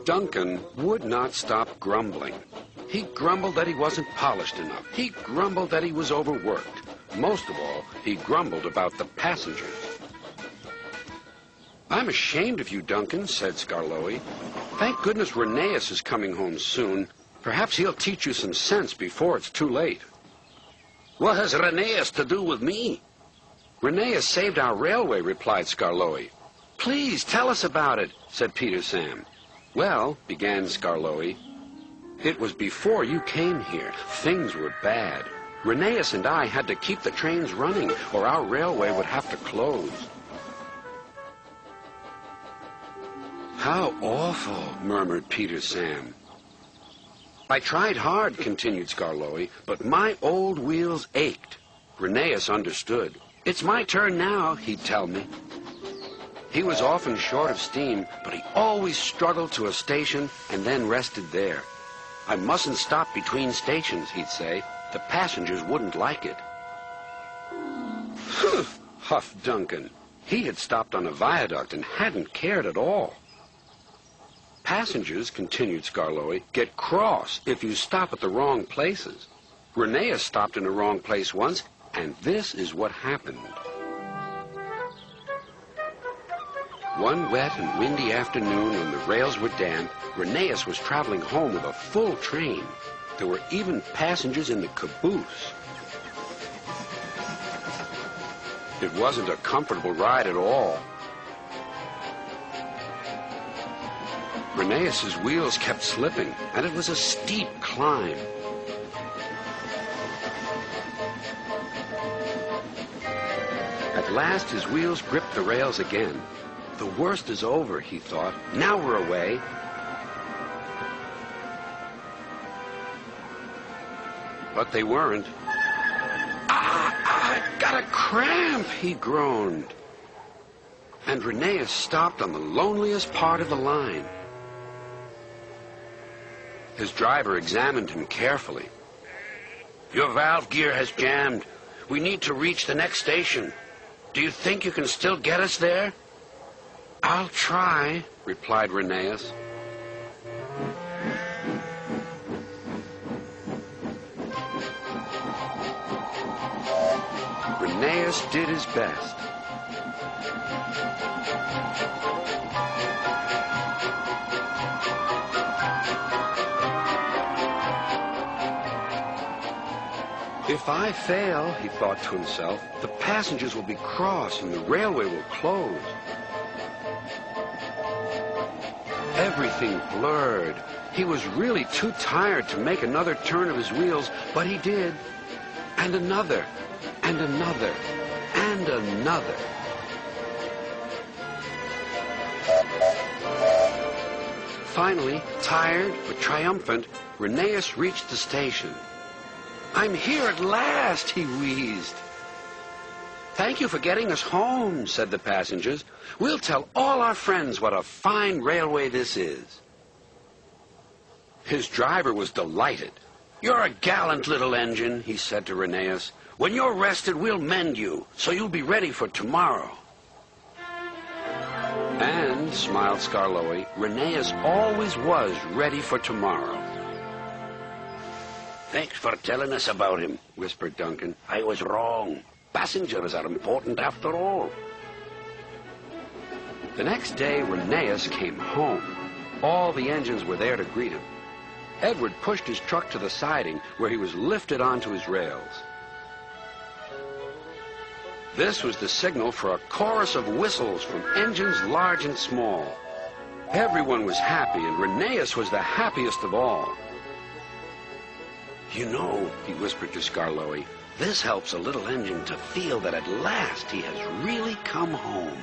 Duncan would not stop grumbling. He grumbled that he wasn't polished enough. He grumbled that he was overworked. Most of all, he grumbled about the passengers. "I'm ashamed of you, Duncan," said Skarloey. "Thank goodness Rheneas is coming home soon. Perhaps he'll teach you some sense before it's too late." "What has Rheneas to do with me?" "Rheneas saved our railway," replied Skarloey. "Please tell us about it," said Peter Sam. "Well," began Skarloey, "it was before you came here. Things were bad. Rheneas and I had to keep the trains running, or our railway would have to close." "How awful," murmured Peter Sam. "I tried hard," continued Skarloey, "but my old wheels ached." Rheneas understood. "It's my turn now," he'd tell me. He was often short of steam, but he always struggled to a station and then rested there. "I mustn't stop between stations," he'd say. "The passengers wouldn't like it." "Humph," huffed Duncan. He had stopped on a viaduct and hadn't cared at all. "Passengers," continued Skarloey, "get cross if you stop at the wrong places. Rheneas stopped in the wrong place once, and this is what happened." One wet and windy afternoon when the rails were damp, Rheneas was traveling home with a full train. There were even passengers in the caboose. It wasn't a comfortable ride at all. Rheneas's wheels kept slipping, and it was a steep climb. At last his wheels gripped the rails again. "The worst is over," he thought. "Now we're away." But they weren't. "I got a cramp," he groaned. And Rheneas stopped on the loneliest part of the line. His driver examined him carefully. "Your valve gear has jammed. We need to reach the next station. Do you think you can still get us there?" "I'll try," replied Rheneas. Rheneas did his best. "If I fail," he thought to himself, "the passengers will be cross and the railway will close." Everything blurred. He was really too tired to make another turn of his wheels, but he did. And another, and another, and another. Finally, tired but triumphant, Rheneas reached the station. "I'm here at last," he wheezed. "Thank you for getting us home," said the passengers. "We'll tell all our friends what a fine railway this is." His driver was delighted. "You're a gallant little engine," he said to Rheneas. "When you're rested, we'll mend you, so you'll be ready for tomorrow." And, smiled Skarloey, Rheneas always was ready for tomorrow. "Thanks for telling us about him," whispered Duncan. "I was wrong. Passengers are important after all." The next day, Rheneas came home. All the engines were there to greet him. Edward pushed his truck to the siding, where he was lifted onto his rails. This was the signal for a chorus of whistles from engines large and small. Everyone was happy, and Rheneas was the happiest of all. "You know," he whispered to Skarloey, "this helps a little engine to feel that at last he has really come home."